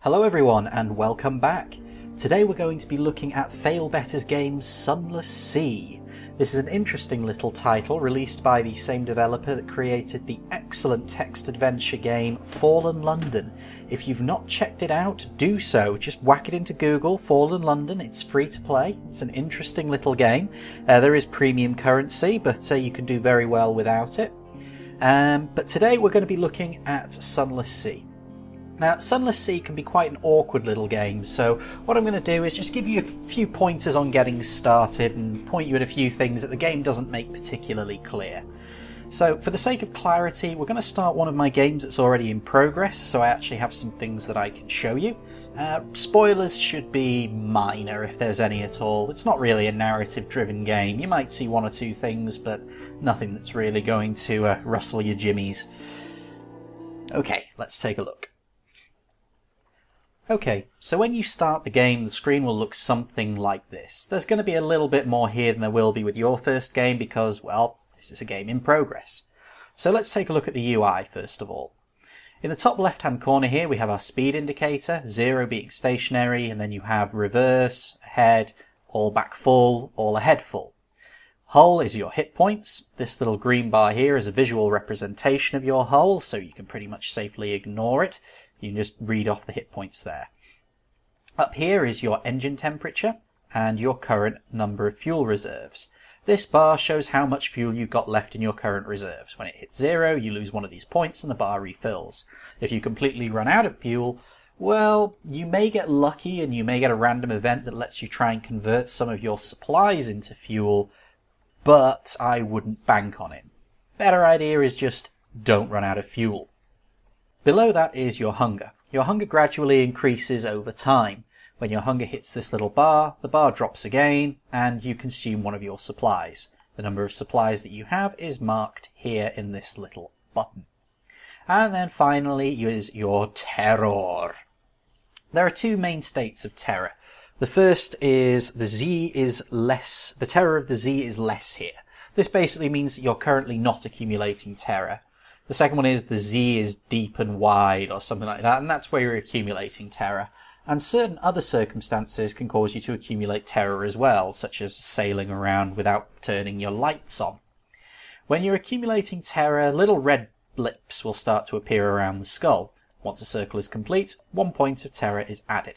Hello everyone and welcome back. Today we're going to be looking at Failbetter's game Sunless Sea. This is an interesting little title released by the same developer that created the excellent text adventure game Fallen London. If you've not checked it out, do so. Just whack it into Google, Fallen London. It's free to play. It's an interesting little game. There is premium currency, but you can do very well without it. But today we're going to be looking at Sunless Sea. Now, Sunless Sea can be quite an awkward little game, so what I'm going to do is just give you a few pointers on getting started and point you at a few things that the game doesn't make particularly clear. So, for the sake of clarity, we're going to start one of my games that's already in progress, so I actually have some things that I can show you. Spoilers should be minor if there's any at all. It's not really a narrative-driven game. You might see one or two things, but nothing that's really going to rustle your jimmies. Okay, let's take a look. Okay, so when you start the game, the screen will look something like this. There's going to be a little bit more here than there will be with your first game because, well, this is a game in progress. So let's take a look at the UI first of all. In the top left-hand corner here, we have our speed indicator, 0 being stationary, and then you have reverse, ahead, all back full, all ahead full. Hull is your hit points. This little green bar here is a visual representation of your hull, so you can pretty much safely ignore it. You can just read off the hit points there. Up here is your engine temperature and your current number of fuel reserves. This bar shows how much fuel you've got left in your current reserves. When it hits 0, you lose one of these points and the bar refills. If you completely run out of fuel, well, you may get lucky and you may get a random event that lets you try and convert some of your supplies into fuel, but I wouldn't bank on it. Better idea is just don't run out of fuel. Below that is your hunger. Your hunger gradually increases over time. When your hunger hits this little bar, the bar drops again, and you consume one of your supplies. The number of supplies that you have is marked here in this little button. And then finally is your terror. There are two main states of terror. The first is the terror of the Z is less here. This basically means that you're currently not accumulating terror. The second one is the Z is deep and wide or something like that, and that's where you're accumulating terror. And certain other circumstances can cause you to accumulate terror as well, such as sailing around without turning your lights on. When you're accumulating terror, little red blips will start to appear around the skull. Once a circle is complete, 1 point of terror is added.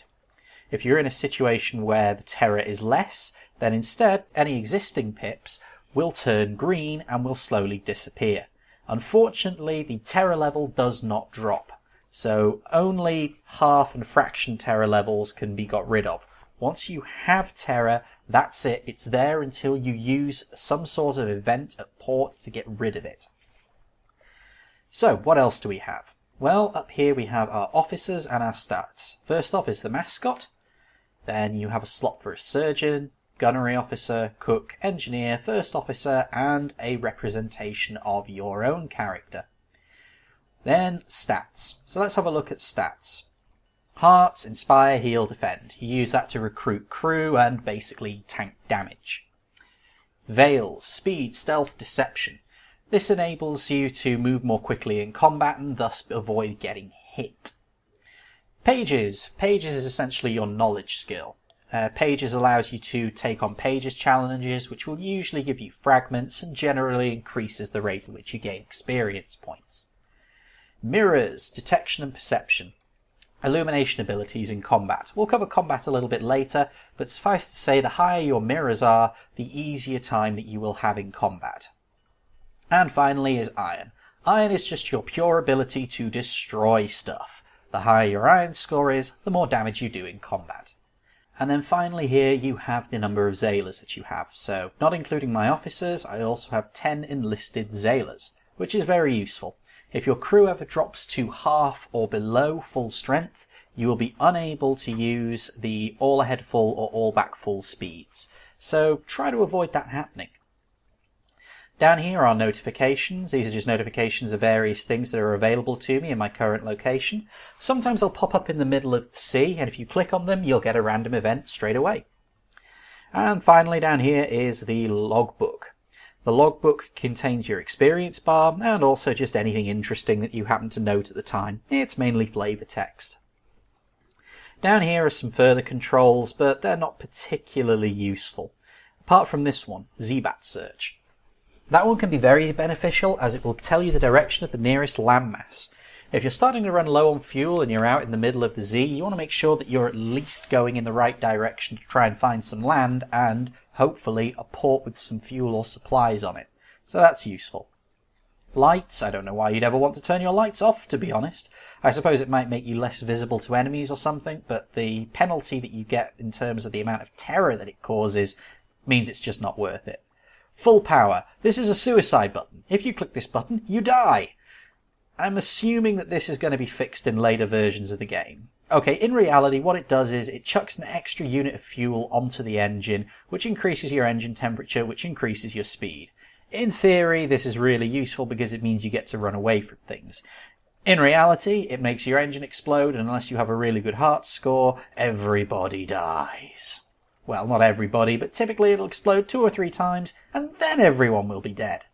If you're in a situation where the terror is less, then instead any existing pips will turn green and will slowly disappear. Unfortunately, the terror level does not drop, so only half and fraction terror levels can be got rid of. Once you have terror, that's it. It's there until you use some sort of event at port to get rid of it. So, what else do we have? Well, up here we have our officers and our stats. First off is the mascot. Then you have a slot for a surgeon, gunnery officer, cook, engineer, first officer, and a representation of your own character. Then stats. So let's have a look at stats. Hearts, inspire, heal, defend. You use that to recruit crew and basically tank damage. Veils, speed, stealth, deception. This enables you to move more quickly in combat and thus avoid getting hit. Pages. Pages is essentially your knowledge skill. Pages allows you to take on Pages challenges, which will usually give you fragments and generally increases the rate at which you gain experience points. Mirrors, detection and perception. Illumination abilities in combat. We'll cover combat a little bit later, but suffice to say the higher your mirrors are, the easier time that you will have in combat. And finally is iron. Iron is just your pure ability to destroy stuff. The higher your iron score is, the more damage you do in combat. And then finally here you have the number of Zailers that you have. So, not including my officers, I also have 10 enlisted Zailers, which is very useful. If your crew ever drops to half or below full strength, you will be unable to use the all ahead full or all back full speeds. So try to avoid that happening. Down here are notifications. These are just notifications of various things that are available to me in my current location. Sometimes they'll pop up in the middle of the sea, and if you click on them, you'll get a random event straight away. And finally down here is the logbook. The logbook contains your experience bar and also just anything interesting that you happen to note at the time. It's mainly flavor text. Down here are some further controls, but they're not particularly useful. Apart from this one, ZBAT search. That one can be very beneficial as it will tell you the direction of the nearest landmass. If you're starting to run low on fuel and you're out in the middle of the Z, you want to make sure that you're at least going in the right direction to try and find some land and, hopefully, a port with some fuel or supplies on it. So that's useful. Lights, I don't know why you'd ever want to turn your lights off, to be honest. I suppose it might make you less visible to enemies or something, but the penalty that you get in terms of the amount of terror that it causes means it's just not worth it. Full power. This is a suicide button. If you click this button, you die. I'm assuming that this is going to be fixed in later versions of the game. Okay, in reality what it does is it chucks an extra unit of fuel onto the engine, which increases your engine temperature, which increases your speed. In theory, this is really useful because it means you get to run away from things. In reality, it makes your engine explode, and unless you have a really good heart score, everybody dies. Well, not everybody, but typically it'll explode 2 or 3 times, and then everyone will be dead.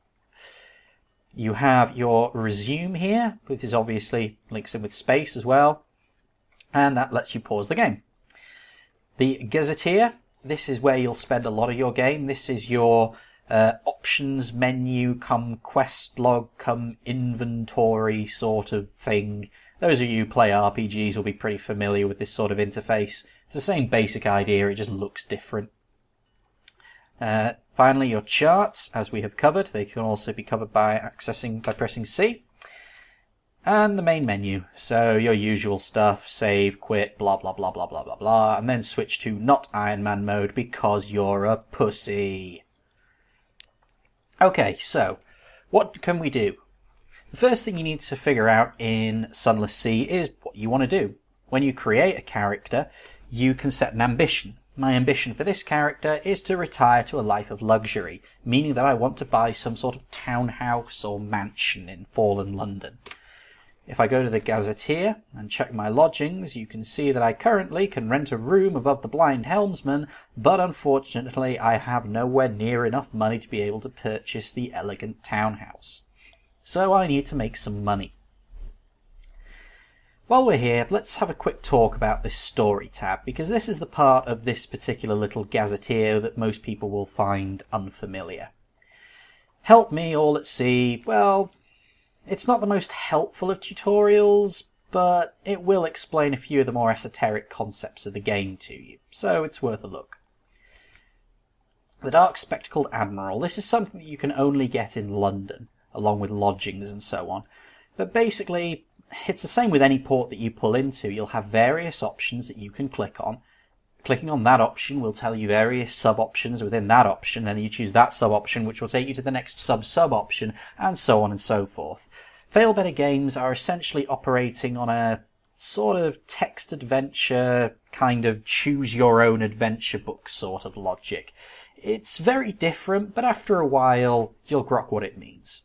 You have your resume here, which is obviously links in with space as well, and that lets you pause the game. The Gazetteer, this is where you'll spend a lot of your game. This is your options menu, come quest log, come inventory sort of thing. Those of you who play RPGs will be pretty familiar with this sort of interface. It's the same basic idea, it just looks different. Finally, your charts, as we have covered, they can also be covered by pressing C. And the main menu, so your usual stuff, save, quit, blah blah blah blah blah blah blah, and then switch to not Iron Man mode because you're a pussy. Okay, so what can we do? The first thing you need to figure out in Sunless Sea is what you want to do. When you create a character, you can set an ambition. My ambition for this character is to retire to a life of luxury, meaning that I want to buy some sort of townhouse or mansion in fallen London. If I go to the Gazetteer and check my lodgings, you can see that I currently can rent a room above the Blind Helmsman, but unfortunately I have nowhere near enough money to be able to purchase the elegant townhouse. So I need to make some money. While we're here, let's have a quick talk about this story tab, because this is the part of this particular little Gazetteer that most people will find unfamiliar. Help me all at sea, well, it's not the most helpful of tutorials, but it will explain a few of the more esoteric concepts of the game to you, so it's worth a look. The Dark Spectacled Admiral, this is something that you can only get in London, along with lodgings and so on, but basically it's the same with any port that you pull into. You'll have various options that you can click on. Clicking on that option will tell you various sub-options within that option, then you choose that sub-option which will take you to the next sub-sub-option, and so on and so forth. Fail-Better Games are essentially operating on a sort of text adventure, kind of choose-your-own-adventure book sort of logic. It's very different, but after a while you'll grok what it means.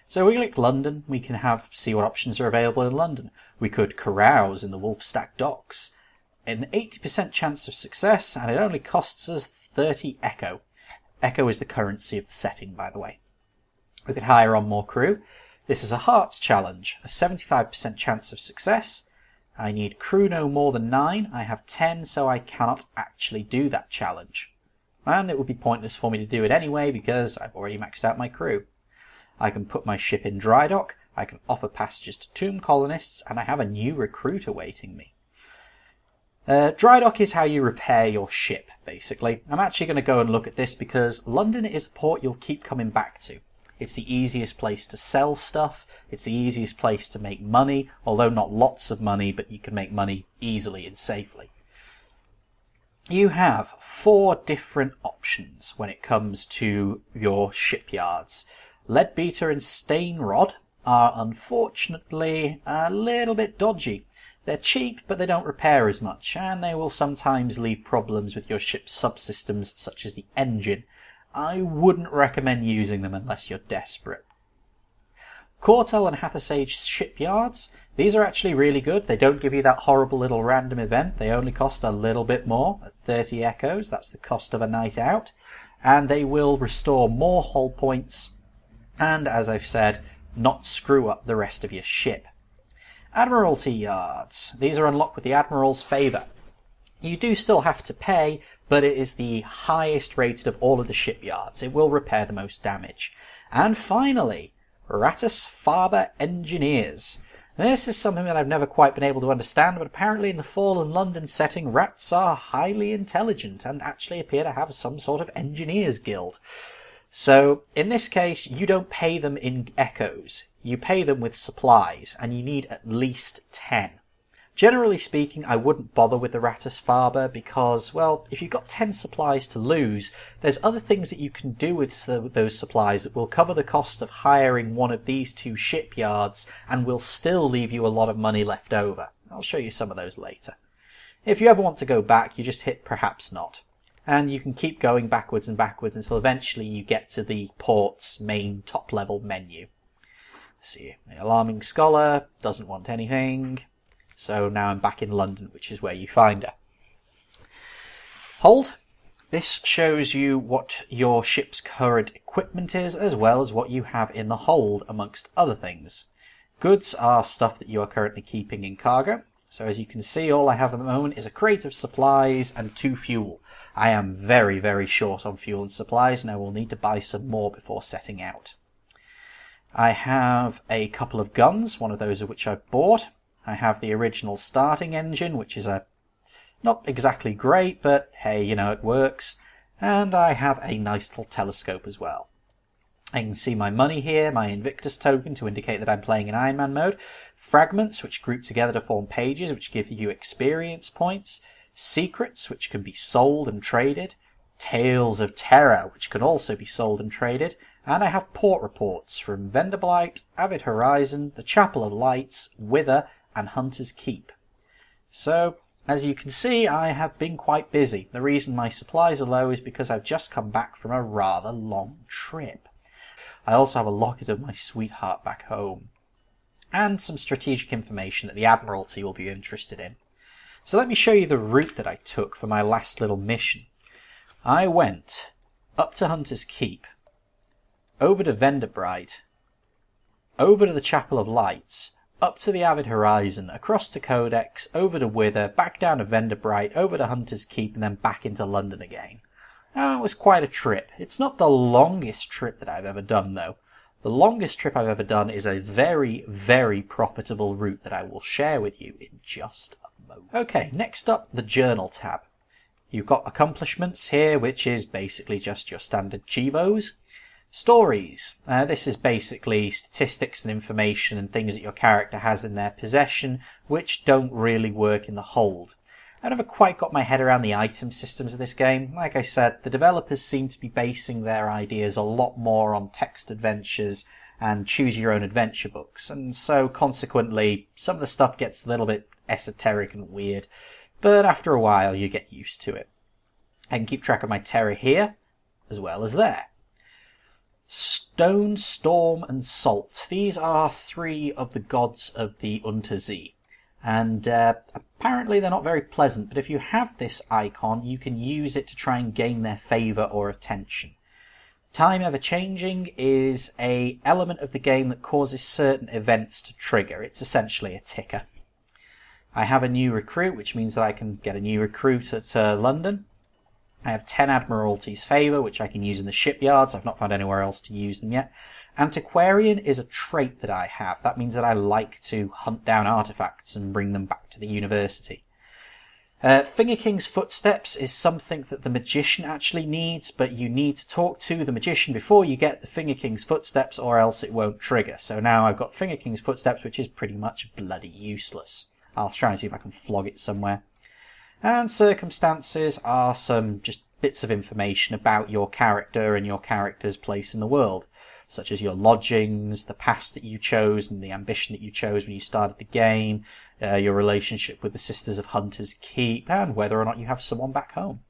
So we click London, we can see what options are available in London. We could carouse in the Wolfstack docks. An 80% chance of success, and it only costs us 30 echo. Echo is the currency of the setting, by the way. We could hire on more crew. This is a Hearts challenge, a 75% chance of success. I need crew no more than 9. I have 10, so I cannot actually do that challenge. And it would be pointless for me to do it anyway, because I've already maxed out my crew. I can put my ship in dry dock, I can offer passages to tomb colonists, and I have a new recruit awaiting me. Dry dock is how you repair your ship, basically. I'm actually going to go and look at this because London is a port you'll keep coming back to. It's the easiest place to sell stuff, it's the easiest place to make money, although not lots of money, but you can make money easily and safely. You have 4 different options when it comes to your shipyards. Leadbeater and Stainrod are unfortunately a little bit dodgy. They're cheap, but they don't repair as much, and they will sometimes leave problems with your ship's subsystems, such as the engine. I wouldn't recommend using them unless you're desperate. Cortel and Hathersage shipyards, these are actually really good. They don't give you that horrible little random event. They only cost a little bit more, at 30 echoes. That's the cost of a night out. And they will restore more hull points, and as I've said, not screw up the rest of your ship. Admiralty yards. These are unlocked with the Admiral's favour. You do still have to pay, but it is the highest rated of all of the shipyards. It will repair the most damage. And finally, Ratus Faber Engineers. This is something that I've never quite been able to understand, but apparently in the fallen London setting, rats are highly intelligent and actually appear to have some sort of engineers guild. So, in this case, you don't pay them in echoes. You pay them with supplies, and you need at least 10. Generally speaking, I wouldn't bother with the Ratus Faber because, well, if you've got 10 supplies to lose, there's other things that you can do with those supplies that will cover the cost of hiring one of these two shipyards and will still leave you a lot of money left over. I'll show you some of those later. If you ever want to go back, you just hit perhaps not. And you can keep going backwards and backwards until eventually you get to the port's main top-level menu. See, the Alarming Scholar doesn't want anything. So now I'm back in London, which is where you find her. Hold. This shows you what your ship's current equipment is, as well as what you have in the hold, amongst other things. Goods are stuff that you are currently keeping in cargo. So as you can see, all I have at the moment is a crate of supplies and 2 fuel. I am very, very short on fuel and supplies, and I will need to buy some more before setting out. I have a couple of guns, one of those of which I've bought. I have the original starting engine, which is not exactly great, but hey, you know, it works. And I have a nice little telescope as well. I can see my money here, my Invictus token to indicate that I'm playing in Iron Man mode. Fragments, which group together to form pages, which give you experience points. Secrets, which can be sold and traded. Tales of Terror, which can also be sold and traded. And I have port reports from Venderblight, Avid Horizon, the Chapel of Lights, Wither, and Hunter's Keep. So, as you can see, I have been quite busy. The reason my supplies are low is because I've just come back from a rather long trip. I also have a locket of my sweetheart back home, and some strategic information that the Admiralty will be interested in. So let me show you the route that I took for my last little mission. I went up to Hunter's Keep, over to Venderbright, over to the Chapel of Lights, up to the Avid Horizon, across to Codex, over to Wither, back down to Venderbright, over to Hunter's Keep, and then back into London again. Now, it was quite a trip. It's not the longest trip that I've ever done, though. The longest trip I've ever done is a very, very profitable route that I will share with you in just a moment. Okay, next up, the Journal tab. You've got accomplishments here, which is basically just your standard Chivos. Stories. This is basically statistics and information and things that your character has in their possession, which don't really work in the hold. I've never quite got my head around the item systems of this game. Like I said, the developers seem to be basing their ideas a lot more on text adventures and choose your own adventure books, and so consequently some of the stuff gets a little bit esoteric and weird, but after a while you get used to it. I can keep track of my terror here, as well as there. Stone, Storm, and Salt. These are 3 of the gods of the Untersee. And apparently they're not very pleasant, but if you have this icon, you can use it to try and gain their favour or attention. Time Ever Changing is an element of the game that causes certain events to trigger. It's essentially a ticker. I have a new recruit, which means that I can get a new recruit at London. I have 10 Admiralty's Favour, which I can use in the shipyards. I've not found anywhere else to use them yet. Antiquarian is a trait that I have. That means that I like to hunt down artefacts and bring them back to the university. Finger King's Footsteps is something that the Magician actually needs, but you need to talk to the Magician before you get the Finger King's Footsteps, or else it won't trigger. So now I've got Finger King's Footsteps, which is pretty much bloody useless. I'll try and see if I can flog it somewhere. And Circumstances are some just bits of information about your character and your character's place in the world, such as your lodgings, the past that you chose and the ambition that you chose when you started the game, your relationship with the Sisters of Hunter's Keep, and whether or not you have someone back home.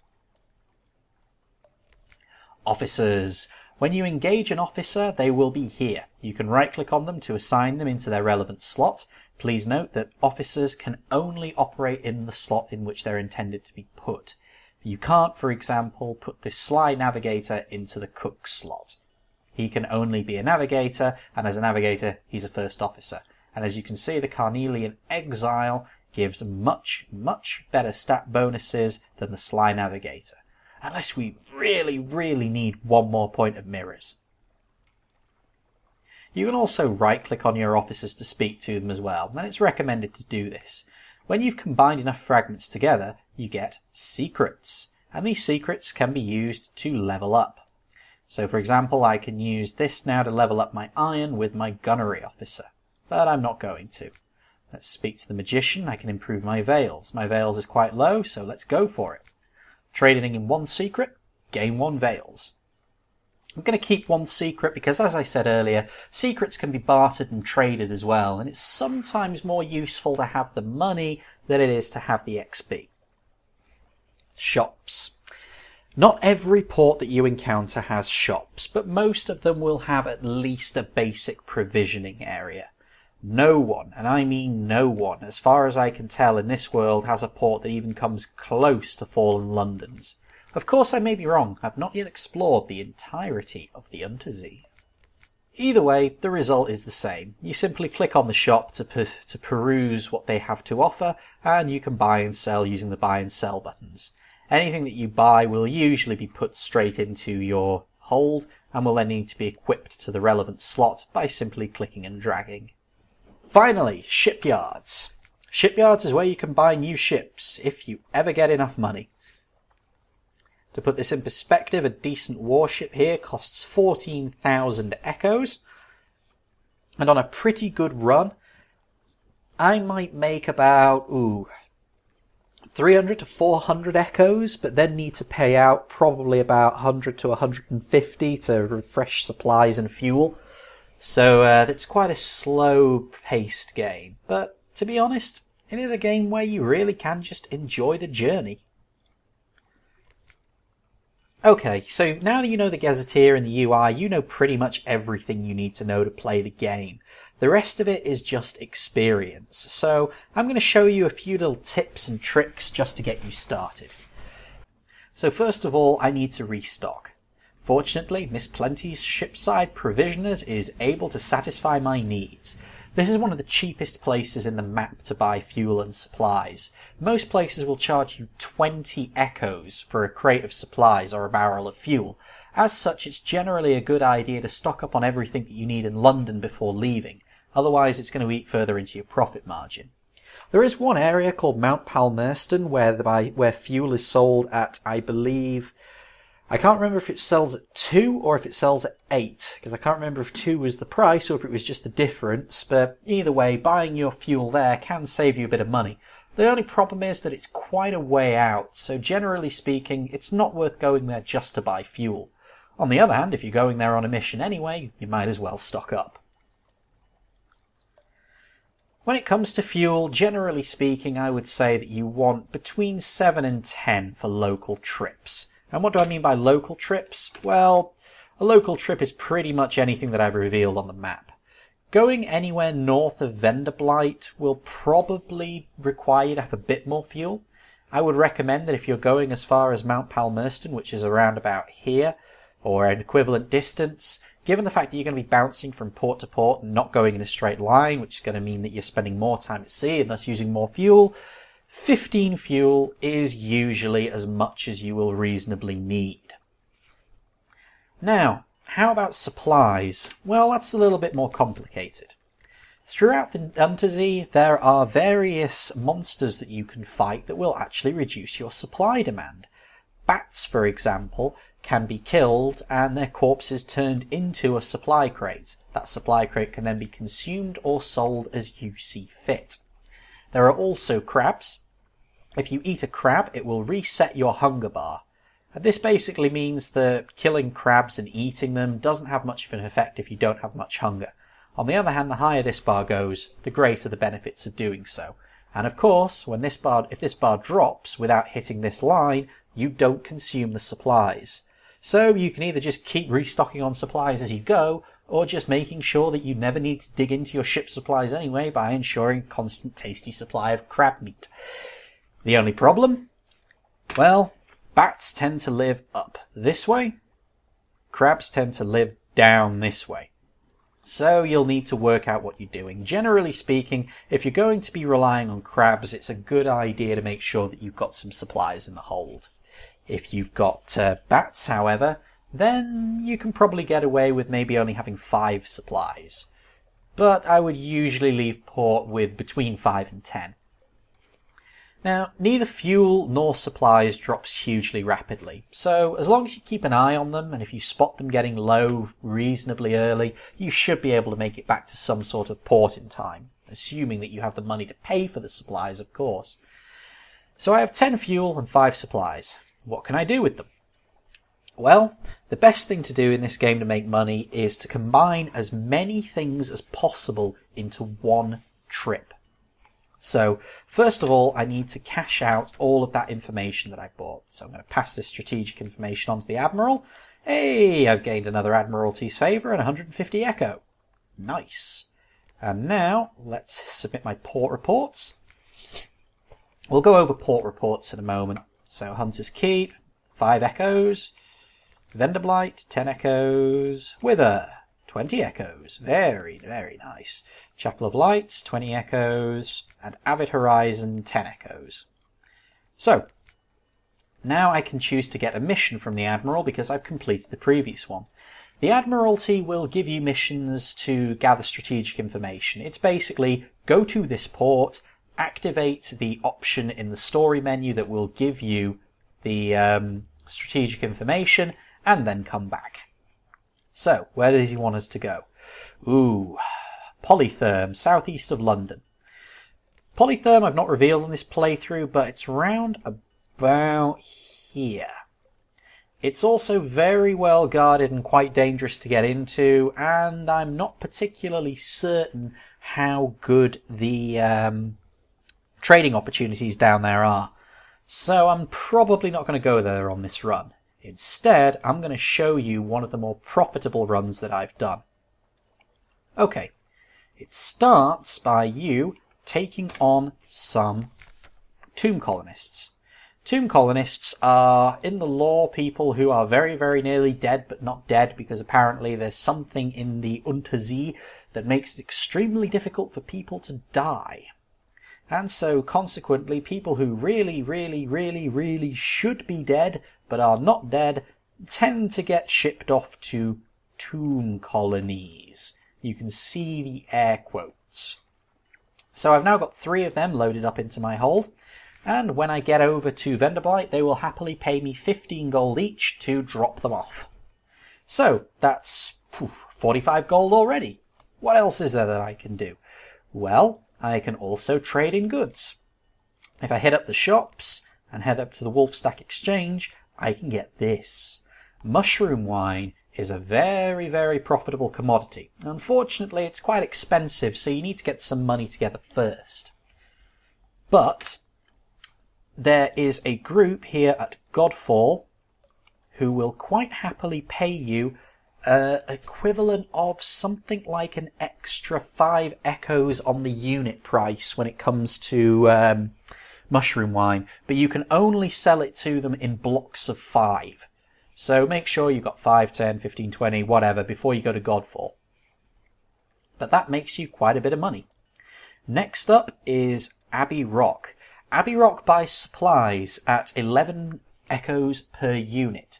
Officers. When you engage an officer, they will be here. You can right-click on them to assign them into their relevant slot. Please note that officers can only operate in the slot in which they're intended to be put. You can't, for example, put the Sly Navigator into the cook slot. He can only be a navigator, and as a navigator, he's a first officer. And as you can see, the Carnelian Exile gives much, much better stat bonuses than the Sly Navigator. Unless we really, really need one more point of mirrors. You can also right-click on your officers to speak to them as well, and it's recommended to do this. When you've combined enough fragments together, you get secrets, and these secrets can be used to level up. So for example, I can use this now to level up my iron with my gunnery officer, but I'm not going to. Let's speak to the magician. I can improve my veils. My veils is quite low, so let's go for it. Trading in 1 secret, gain 1 veils. I'm going to keep 1 secret because, as I said earlier, secrets can be bartered and traded as well, and it's sometimes more useful to have the money than it is to have the XP. Shops. Not every port that you encounter has shops, but most of them will have at least a basic provisioning area. No one, and I mean no one, as far as I can tell in this world, has a port that even comes close to Fallen London's. Of course, I may be wrong. I've not yet explored the entirety of the Untersee. Either way, the result is the same. You simply click on the shop to peruse what they have to offer, and you can buy and sell using the buy and sell buttons. Anything that you buy will usually be put straight into your hold, and will then need to be equipped to the relevant slot by simply clicking and dragging. Finally, shipyards. Shipyards is where you can buy new ships, if you ever get enough money. To put this in perspective, a decent warship here costs 14,000 echoes. And on a pretty good run, I might make about 300 to 400 echoes, but then need to pay out probably about 100 to 150 to refresh supplies and fuel. So it's quite a slow-paced game. But to be honest, it is a game where you really can just enjoy the journey. Okay, so now that you know the Gazetteer and the UI, you know pretty much everything you need to know to play the game. The rest of it is just experience. So I'm going to show you a few little tips and tricks just to get you started. So first of all, I need to restock. Fortunately, Miss Plenty's shipside provisioners is able to satisfy my needs. This is one of the cheapest places in the map to buy fuel and supplies. Most places will charge you 20 echoes for a crate of supplies or a barrel of fuel. As such, it's generally a good idea to stock up on everything that you need in London before leaving. Otherwise, it's going to eat further into your profit margin. There is one area called Mount Palmerston where fuel is sold at, I believe, I can't remember if it sells at 2 or if it sells at 8, because I can't remember if 2 was the price or if it was just the difference, but either way, buying your fuel there can save you a bit of money. The only problem is that it's quite a way out, so generally speaking, it's not worth going there just to buy fuel. On the other hand, if you're going there on a mission anyway, you might as well stock up. When it comes to fuel, generally speaking, I would say that you want between 7 and 10 for local trips. And what do I mean by local trips? Well, a local trip is pretty much anything that I've revealed on the map. Going anywhere north of Venderblight will probably require you to have a bit more fuel. I would recommend that if you're going as far as Mount Palmerston, which is around about here, or an equivalent distance, given the fact that you're going to be bouncing from port to port and not going in a straight line, which is going to mean that you're spending more time at sea and thus using more fuel, 15 fuel is usually as much as you will reasonably need. Now, how about supplies? Well, that's a little bit more complicated. Throughout the Untersee, there are various monsters that you can fight that will actually reduce your supply demand. Bats, for example, can be killed and their corpses turned into a supply crate. That supply crate can then be consumed or sold as you see fit. There are also crabs. If you eat a crab, it will reset your hunger bar. And this basically means that killing crabs and eating them doesn't have much of an effect if you don't have much hunger. On the other hand, the higher this bar goes, the greater the benefits of doing so. And of course, if this bar drops without hitting this line, you don't consume the supplies. So you can either just keep restocking on supplies as you go, or just making sure that you never need to dig into your ship supplies anyway by ensuring a constant tasty supply of crab meat. The only problem? Well, bats tend to live up this way, crabs tend to live down this way. So you'll need to work out what you're doing. Generally speaking, if you're going to be relying on crabs, it's a good idea to make sure that you've got some supplies in the hold. If you've got bats, however, then you can probably get away with maybe only having 5 supplies. But I would usually leave port with between 5 and 10. Now, neither fuel nor supplies drops hugely rapidly, so as long as you keep an eye on them, and if you spot them getting low reasonably early, you should be able to make it back to some sort of port in time, assuming that you have the money to pay for the supplies, of course. So I have 10 fuel and 5 supplies. What can I do with them? Well, the best thing to do in this game to make money is to combine as many things as possible into one trip. So, first of all, I need to cash out all of that information that I bought. So I'm going to pass this strategic information on to the Admiral. Hey, I've gained another Admiralty's favour and 150 Echo. Nice. And now, let's submit my port reports. We'll go over port reports in a moment. So, Hunter's Keep, 5 Echoes. Vendor Blight, 10 Echoes. Wither, 20 Echoes. Very, very nice. Chapel of Light, 20 Echoes. And Avid Horizon, 10 Echoes. So, now I can choose to get a mission from the Admiral because I've completed the previous one. The Admiralty will give you missions to gather strategic information. It's basically, go to this port, activate the option in the story menu that will give you the strategic information, and then come back. So, where does he want us to go? Ooh, Polytherm, southeast of London. Polytherm I've not revealed in this playthrough, but it's round about here. It's also very well guarded and quite dangerous to get into, and I'm not particularly certain how good the trading opportunities down there are. So I'm probably not going to go there on this run. Instead, I'm going to show you one of the more profitable runs that I've done. Okay, it starts by you taking on some tomb colonists. Tomb colonists are, in the lore, people who are very, very nearly dead, but not dead, because apparently there's something in the Untersee that makes it extremely difficult for people to die. And so, consequently, people who really, really, really, really should be dead, but are not dead, tend to get shipped off to tomb colonies. You can see the air quotes. So I've now got 3 of them loaded up into my hold, and when I get over to Vendor Blight, they will happily pay me 15 gold each to drop them off. So, that's 45 gold already. What else is there that I can do? Well, I can also trade in goods. If I head up the shops and head up to the Wolfstack Exchange, I can get this. Mushroom wine is a very, very profitable commodity. Unfortunately, it's quite expensive, so you need to get some money together first. But there is a group here at Godfall who will quite happily pay you equivalent of something like an extra 5 echoes on the unit price when it comes to mushroom wine, but you can only sell it to them in blocks of 5. So make sure you've got 5, 10, 15, 20, whatever, before you go to Godfall. But that makes you quite a bit of money. Next up is Abbey Rock. Abbey Rock buys supplies at 11 echoes per unit.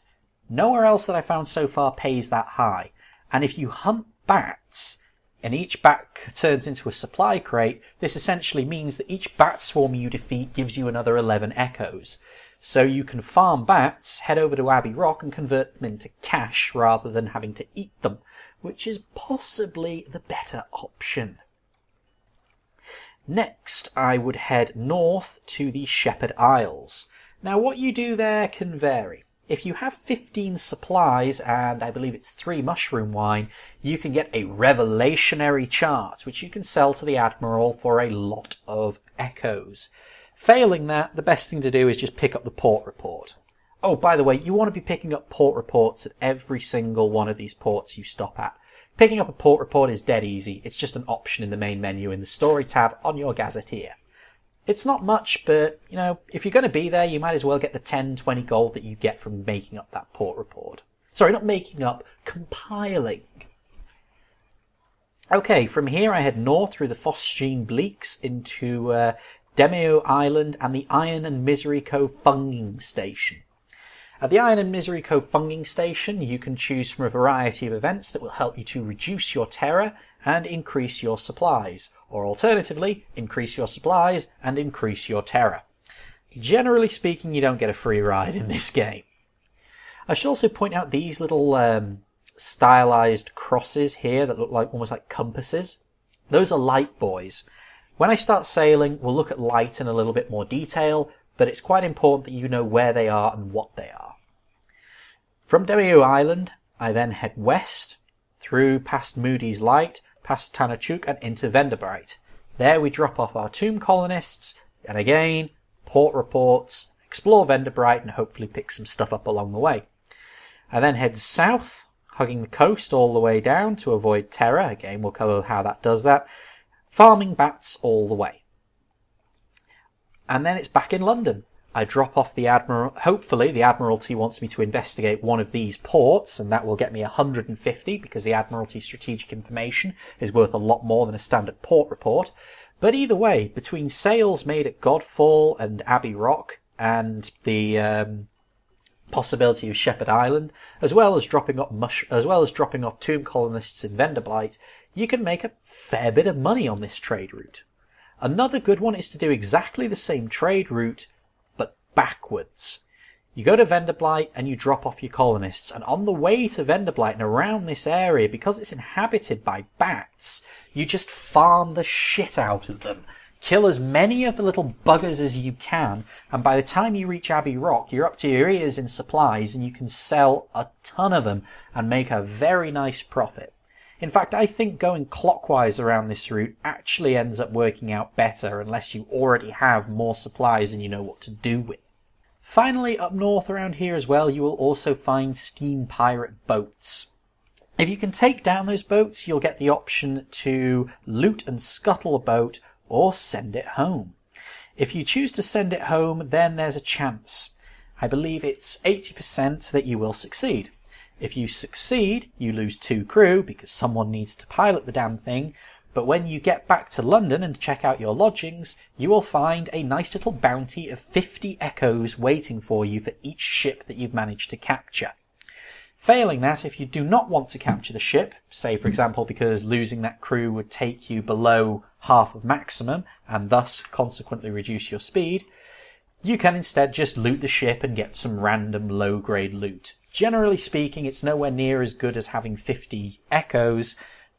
Nowhere else that I found so far pays that high. And if you hunt bats, and each bat turns into a supply crate, this essentially means that each bat swarm you defeat gives you another 11 echoes. So you can farm bats, head over to Abbey Rock and convert them into cash rather than having to eat them, which is possibly the better option. Next, I would head north to the Shepherd Isles. Now what you do there can vary. If you have 15 supplies and I believe it's 3 mushroom wine, you can get a revelationary chart, which you can sell to the Admiral for a lot of echoes. Failing that, the best thing to do is just pick up the port report. Oh, by the way, you want to be picking up port reports at every single one of these ports you stop at. Picking up a port report is dead easy. It's just an option in the main menu in the story tab on your Gazetteer. It's not much, but, you know, if you're going to be there, you might as well get the 10, 20 gold that you get from making up that port report. Sorry, not making up, compiling. Okay, from here I head north through the Phosgene Bleaks into Demeo Island and the Iron and Misery Cove Funging Station. At the Iron and Misery Cove Funging Station, you can choose from a variety of events that will help you to reduce your terror and increase your supplies, or alternatively, increase your supplies and increase your terror. Generally speaking, you don't get a free ride in this game. I should also point out these little stylized crosses here that look like almost like compasses. Those are light buoys. When I start sailing, we'll look at light in a little bit more detail, but it's quite important that you know where they are and what they are. From Demeo Island, I then head west, through past Moody's Light, past Tanachuk and into Venderbright. There we drop off our tomb colonists, and again, port reports, explore Venderbright and hopefully pick some stuff up along the way. I then head south, hugging the coast all the way down to avoid terror. Again, we'll cover how that does that. Farming bats all the way. And then it's back in London. I drop off the Admiral. Hopefully the Admiralty wants me to investigate one of these ports, and that will get me 150 because the Admiralty strategic information is worth a lot more than a standard port report. But either way, between sales made at Godfall and Abbey Rock and the possibility of Shepherd Island, as well as dropping off tomb colonists in Venderblight, you can make a fair bit of money on this trade route. Another good one is to do exactly the same trade route, but backwards. You go to Venderblight and you drop off your colonists, and on the way to Venderblight and around this area, because it's inhabited by bats, you just farm the shit out of them. Kill as many of the little buggers as you can, and by the time you reach Abbey Rock, you're up to your ears in supplies, and you can sell a ton of them and make a very nice profit. In fact, I think going clockwise around this route actually ends up working out better unless you already have more supplies and you know what to do with. Finally, up north around here as well, you will also find steam pirate boats. If you can take down those boats, you'll get the option to loot and scuttle a boat or send it home. If you choose to send it home, then there's a chance. I believe it's 80% that you will succeed. If you succeed, you lose 2 crew because someone needs to pilot the damn thing, but when you get back to London and check out your lodgings, you will find a nice little bounty of 50 echoes waiting for you for each ship that you've managed to capture. Failing that, if you do not want to capture the ship, say for example because losing that crew would take you below half of maximum and thus consequently reduce your speed, you can instead just loot the ship and get some random low-grade loot. Generally speaking, it's nowhere near as good as having 50 echoes,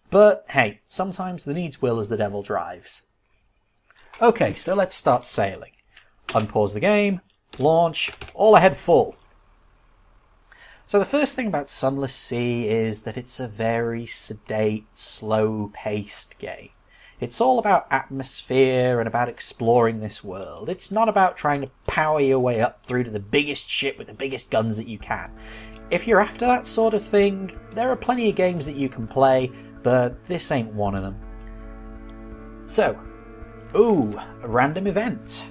but hey, sometimes the needs will as the devil drives. Okay, so let's start sailing. Unpause the game, launch, all ahead full. So the first thing about Sunless Sea is that it's a very sedate, slow-paced game. It's all about atmosphere and about exploring this world. It's not about trying to power your way up through to the biggest ship with the biggest guns that you can. If you're after that sort of thing, there are plenty of games that you can play, but this ain't one of them. So, a random event.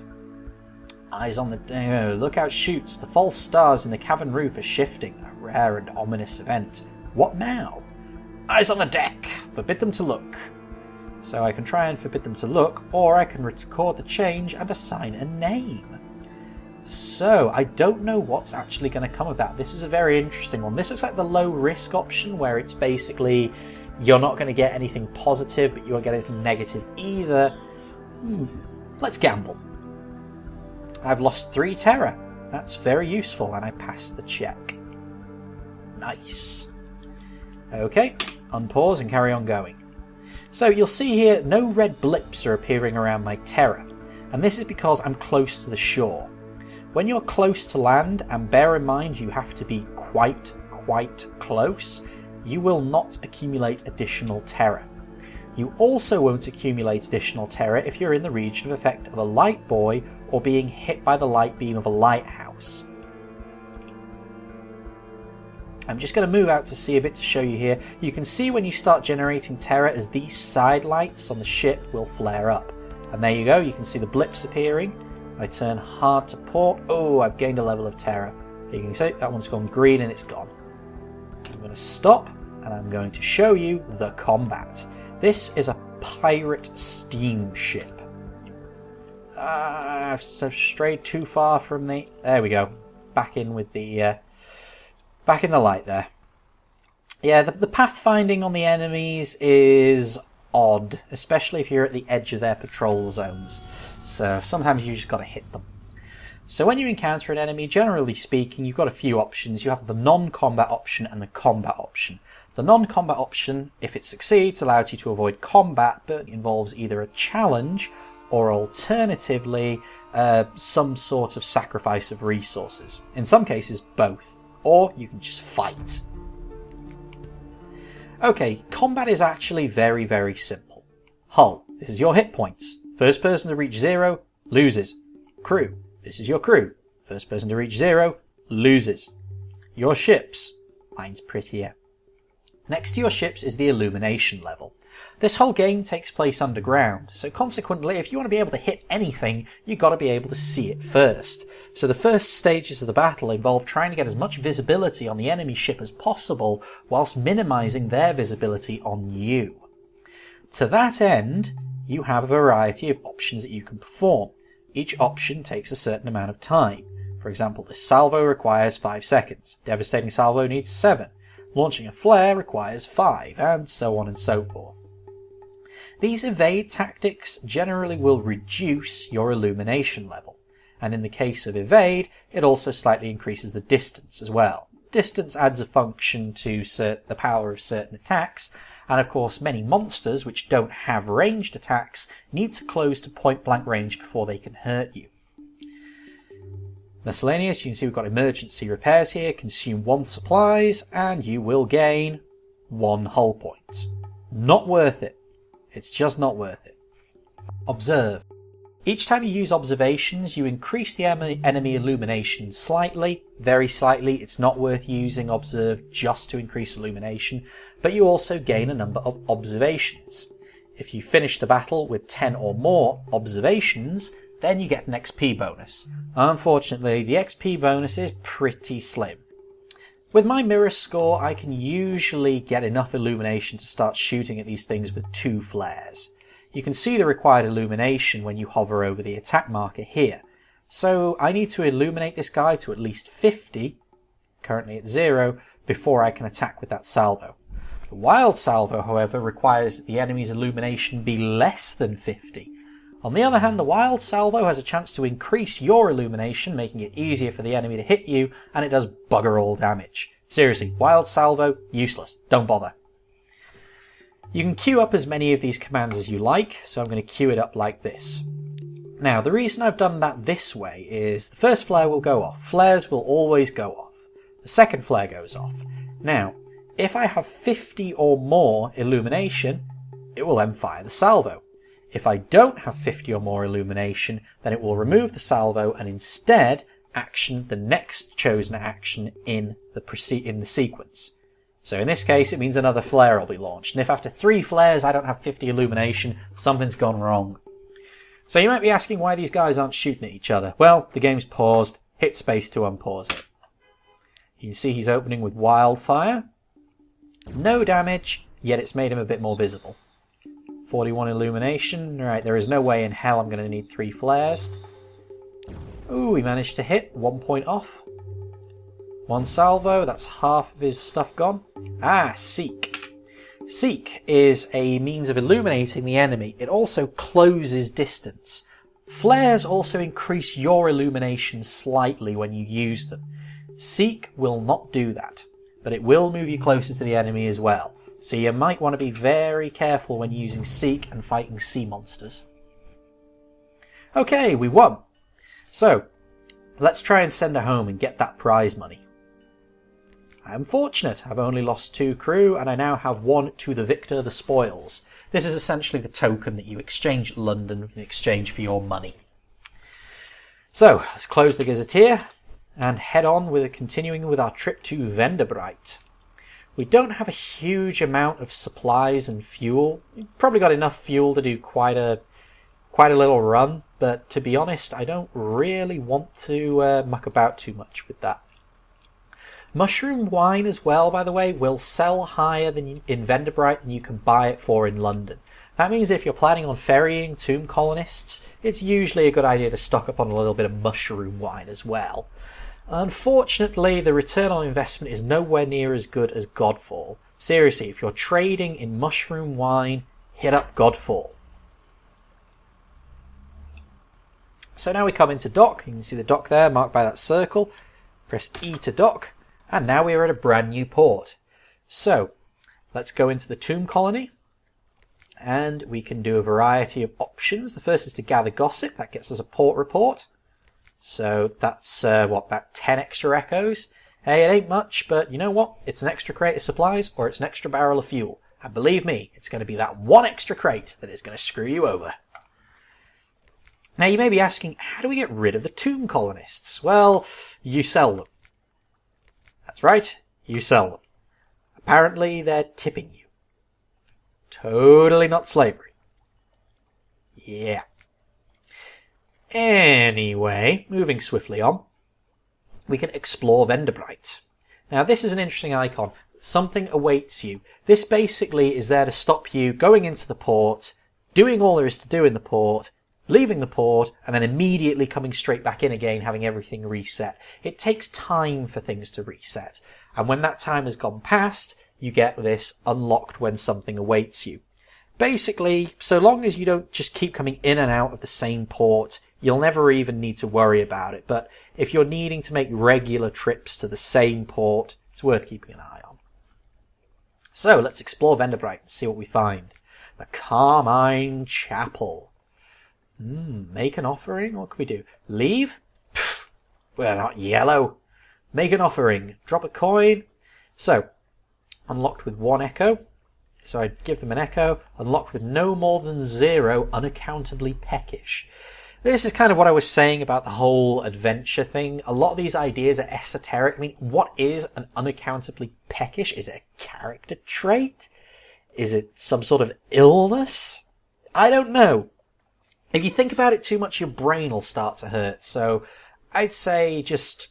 Eyes on the lookout shoots. The false stars in the cavern roof are shifting. A rare and ominous event. What now? Eyes on the deck. Forbid them to look. So I can try and forbid them to look, or I can record the change and assign a name. So, I don't know what's actually going to come of that. This is a very interesting one. This looks like the low risk option, where it's basically you're not going to get anything positive, but you won't get anything negative either. Let's gamble. I've lost 3 terror. That's very useful, and I passed the check. Nice. Okay, unpause and carry on going. So you'll see here no red blips are appearing around my terror, and this is because I'm close to the shore. When you're close to land, and bear in mind you have to be quite close, you will not accumulate additional terror. You also won't accumulate additional terror if you're in the region of effect of a light buoy or being hit by the light beam of a lighthouse. I'm just going to move out to sea a bit to show you here. You can see when you start generating terror as these side lights on the ship will flare up. And there you go, you can see the blips appearing. I turn hard to port. Oh, I've gained a level of terror. You can see that one's gone green and it's gone. I'm going to stop and I'm going to show you the combat. This is a pirate steamship. I've strayed too far from the... There we go. Back in with the... back in the light there. Yeah, the pathfinding on the enemies is odd, especially if you're at the edge of their patrol zones. So sometimes you just got to hit them. So when you encounter an enemy, generally speaking, you've got a few options. You have the non-combat option and the combat option. The non-combat option, if it succeeds, allows you to avoid combat, but involves either a challenge or alternatively some sort of sacrifice of resources. In some cases, both. Or you can just fight. Okay, combat is actually very, very simple. Hull, this is your hit points. First person to reach 0 loses. Crew, this is your crew. First person to reach 0 loses. Your ships, mine's prettier. Next to your ships is the illumination level. This whole game takes place underground, so consequently if you want to be able to hit anything, you've got to be able to see it first. So the first stages of the battle involve trying to get as much visibility on the enemy ship as possible, whilst minimising their visibility on you. To that end, you have a variety of options that you can perform. Each option takes a certain amount of time. For example, this salvo requires 5 seconds, devastating salvo needs 7, launching a flare requires 5, and so on and so forth. These evade tactics generally will reduce your illumination level, and in the case of evade, it also slightly increases the distance as well. Distance adds a function to the power of certain attacks, and of course many monsters which don't have ranged attacks need to close to point blank range before they can hurt you. Miscellaneous, you can see we've got emergency repairs here, consume 1 supplies, and you will gain 1 hull point. Not worth it. It's just not worth it. Observe. Each time you use observations, you increase the enemy illumination slightly, very slightly. It's not worth using observe just to increase illumination, but you also gain a number of observations. If you finish the battle with 10 or more observations, then you get an XP bonus. Unfortunately, the XP bonus is pretty slim. With my mirror score, I can usually get enough illumination to start shooting at these things with 2 flares. You can see the required illumination when you hover over the attack marker here. So I need to illuminate this guy to at least 50, currently at 0, before I can attack with that salvo. The wild salvo, however, requires that the enemy's illumination be less than 50. On the other hand, the wild salvo has a chance to increase your illumination, making it easier for the enemy to hit you, and it does bugger all damage. Seriously, wild salvo, useless. Don't bother. You can queue up as many of these commands as you like, so I'm going to queue it up like this. Now, the reason I've done that this way is the first flare will go off. Flares will always go off. The second flare goes off. Now, if I have 50 or more illumination, it will then fire the salvo. If I don't have 50 or more illumination, then it will remove the salvo and instead action the next chosen action in the sequence. So in this case, it means another flare will be launched. And if after 3 flares I don't have 50 illumination, something's gone wrong. So you might be asking why these guys aren't shooting at each other. Well, the game's paused. Hit space to unpause it. You can see he's opening with wildfire. No damage, yet it's made him a bit more visible. 41 illumination. Right, there is no way in hell I'm going to need 3 flares. Ooh, we managed to hit. 1 point off. 1 salvo, that's half of his stuff gone. Ah, Seek. Seek is a means of illuminating the enemy. It also closes distance. Flares also increase your illumination slightly when you use them. Seek will not do that, but it will move you closer to the enemy as well. So you might want to be very careful when using Seek and fighting sea monsters. Okay, we won. So, let's try and send her home and get that prize money. I am fortunate. I've only lost 2 crew and I now have 1 to the victor, the spoils. This is essentially the token that you exchange at London in exchange for your money. So, let's close the Gazetteer and head on with continuing with our trip to Venderbright. We don't have a huge amount of supplies and fuel. We've probably got enough fuel to do quite a little run, but to be honest, I don't really want to muck about too much with that. Mushroom wine as well, by the way, will sell higher than in Vendorbright than you can buy it for in London. That means if you're planning on ferrying tomb colonists, it's usually a good idea to stock up on a little bit of mushroom wine as well. Unfortunately, the return on investment is nowhere near as good as Godfall. Seriously, if you're trading in mushroom wine, hit up Godfall. So now we come into dock. You can see the dock there marked by that circle. Press E to dock, and now we are at a brand new port. So let's go into the tomb colony, and we can do a variety of options. The first is to gather gossip. That gets us a port report. So that's about 10 extra echoes. Hey, it ain't much, but you know what? It's an extra crate of supplies, or it's an extra barrel of fuel. And believe me, it's going to be that one extra crate that is going to screw you over. Now you may be asking, how do we get rid of the tomb colonists? Well, you sell them. That's right, you sell them. Apparently they're tipping you. Totally not slavery. Yeah. Anyway, moving swiftly on, we can explore Vendorbright. Now this is an interesting icon. Something awaits you. This basically is there to stop you going into the port, doing all there is to do in the port, leaving the port, and then immediately coming straight back in again, having everything reset. It takes time for things to reset, and when that time has gone past, you get this unlocked when something awaits you. Basically, so long as you don't just keep coming in and out of the same port, you'll never even need to worry about it. But if you're needing to make regular trips to the same port, it's worth keeping an eye on. So let's explore Vendorbright and see what we find. The Carmine Chapel. Make an offering? What can we do? Leave? Pfft, we're not yellow. Make an offering. Drop a coin. So, unlocked with 1 echo. So I'd give them an echo. Unlocked with no more than 0, unaccountably peckish. This is kind of what I was saying about the whole adventure thing. A lot of these ideas are esoteric. I mean, what is an unaccountably peckish? Is it a character trait? Is it some sort of illness? I don't know. If you think about it too much, your brain will start to hurt. So I'd say just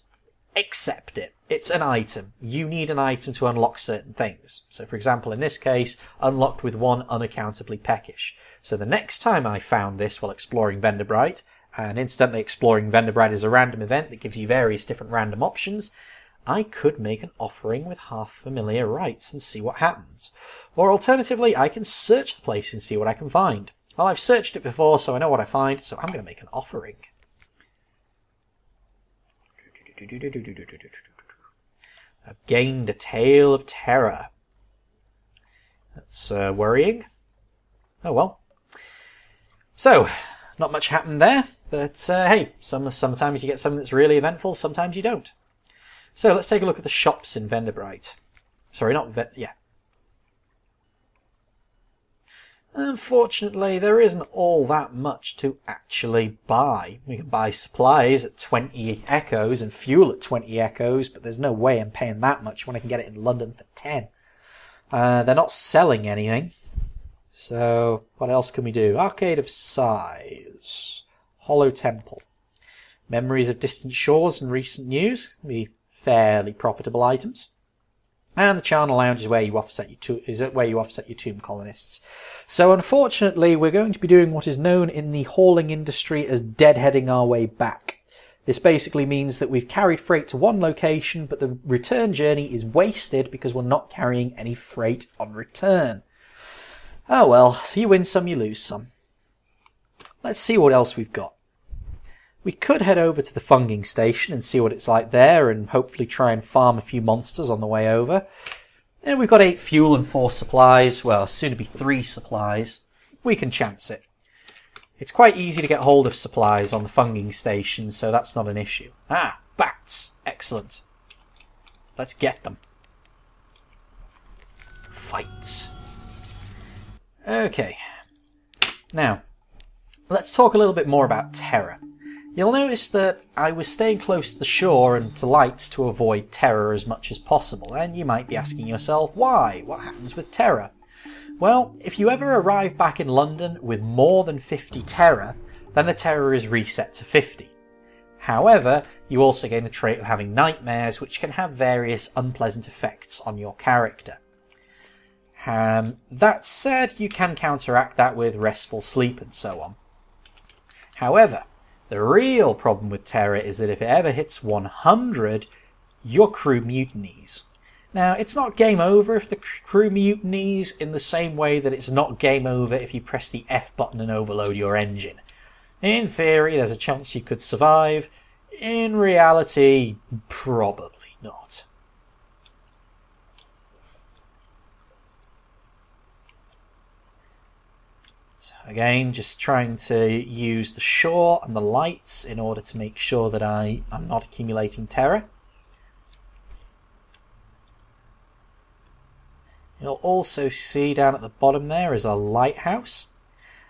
accept it. It's an item. You need an item to unlock certain things. So for example, in this case, unlocked with 1 unaccountably peckish. So the next time I found this while exploring Vendorbright, and incidentally exploring Vendorbright is a random event that gives you various different random options, I could make an offering with half familiar rites and see what happens. Or alternatively, I can search the place and see what I can find. Well, I've searched it before, so I know what I find, so I'm going to make an offering. I've gained a tale of terror. That's worrying. Oh well. So, not much happened there, but hey, sometimes you get something that's really eventful, sometimes you don't. So let's take a look at the shops in Vendorbright. Sorry, yeah. Unfortunately, there isn't all that much to actually buy. We can buy supplies at 20 echoes and fuel at 20 echoes, but there's no way I'm paying that much when I can get it in London for 10. They're not selling anything. So, what else can we do? Arcade of Sighs. Hollow Temple. Memories of Distant Shores and Recent News. Can be fairly profitable items. And the Charnel Lounge is where you offset your tomb colonists. So unfortunately, we're going to be doing what is known in the hauling industry as deadheading our way back. This basically means that we've carried freight to one location, but the return journey is wasted because we're not carrying any freight on return. Oh well, you win some, you lose some. Let's see what else we've got. We could head over to the funging station and see what it's like there and hopefully try and farm a few monsters on the way over. And we've got 8 fuel and 4 supplies. Well, soon to be 3 supplies. We can chance it. It's quite easy to get hold of supplies on the funging station, so that's not an issue. Ah, bats. Excellent. Let's get them. Fights. Okay. Now, let's talk a little bit more about terror. You'll notice that I was staying close to the shore and to lights to avoid terror as much as possible, and you might be asking yourself, why? What happens with terror? Well, if you ever arrive back in London with more than 50 terror, then the terror is reset to 50. However, You also gain the trait of having nightmares, which can have various unpleasant effects on your character. That said, you can counteract that with restful sleep and so on. However, the real problem with terror is that if it ever hits 100, your crew mutinies. Now, it's not game over if the crew mutinies in the same way that it's not game over if you press the F button and overload your engine. In theory, there's a chance you could survive. In reality, probably not. So again, just trying to use the shore and the lights in order to make sure that I'm not accumulating terror. You'll also see down at the bottom there is a lighthouse.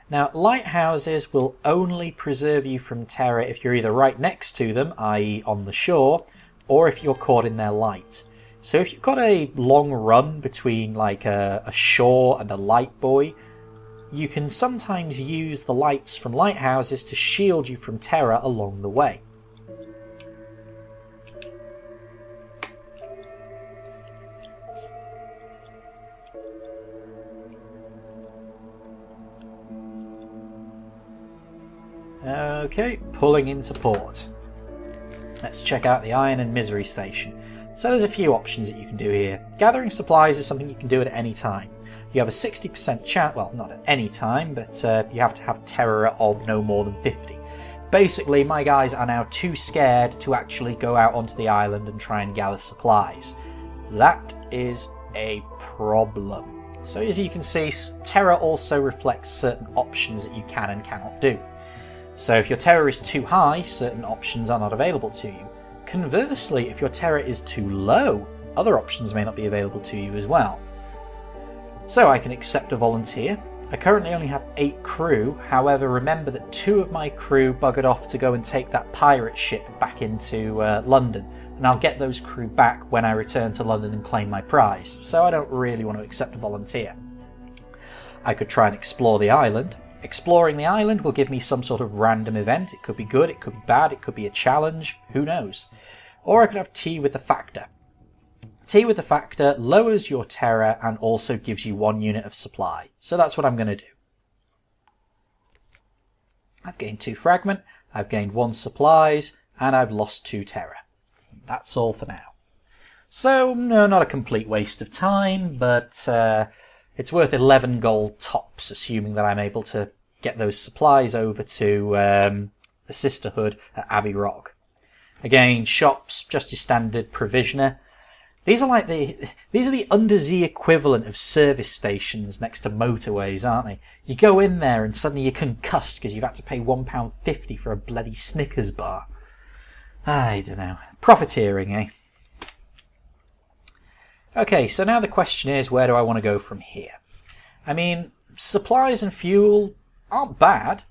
Now, lighthouses will only preserve you from terror if you're either right next to them, i.e. on the shore, or if you're caught in their light. So if you've got a long run between like a shore and a light buoy, you can sometimes use the lights from lighthouses to shield you from terror along the way. Okay, pulling into port. Let's check out the Iron and Misery Station. So there's a few options that you can do here. Gathering supplies is something you can do at any time. You have a 60% chance, well, not at any time, but you have to have terror of no more than 50. Basically, my guys are now too scared to actually go out onto the island and try and gather supplies. That is a problem. So as you can see, terror also reflects certain options that you can and cannot do. So if your terror is too high, certain options are not available to you. Conversely, if your terror is too low, other options may not be available to you as well. So I can accept a volunteer. I currently only have 8 crew, however remember that 2 of my crew buggered off to go and take that pirate ship back into London, and I'll get those crew back when I return to London and claim my prize, so I don't really want to accept a volunteer. I could try and explore the island. Exploring the island will give me some sort of random event. It could be good, it could be bad, it could be a challenge, who knows. Or I could have tea with the factor. Tea with the factor lowers your terror and also gives you 1 unit of supply. So that's what I'm going to do. I've gained 2 fragment, I've gained 1 supplies, and I've lost 2 terror. That's all for now. So, no, not a complete waste of time, but it's worth 11 gold tops, assuming that I'm able to get those supplies over to the Sisterhood at Abbey Rock. Again, shops, just your standard provisioner. These are the undersea equivalent of service stations next to motorways, aren't they? You go in there and suddenly you're concussed because you've had to pay £1.50 for a bloody Snickers bar. I don't know. Profiteering, eh? Okay, so now the question is, where do I want to go from here? I mean, supplies and fuel aren't bad,